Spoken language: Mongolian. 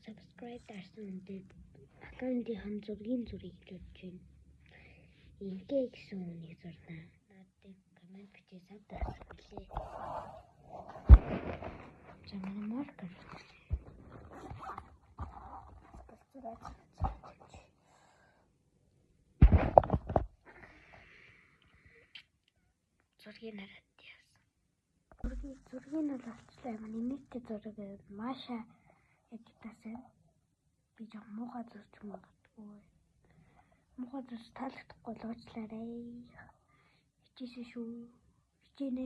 subscribe дарсан үндэд аккаунтын зургийг бодож байна. Инкэ гэсэн үнийг зурнаа. Надад коммент бичиж савдсан билээ. Чамаа маркер. Зургийг хараад яасан. Зургийг нь болчихлоо. Нэмэгтэй зураг Маша эдитсэн. Би жоо муухай зурч юм бодгоо. Муухай зурч таалагдахгүй л уучлаарай. Хичээсэн шүү. Хичээнэ.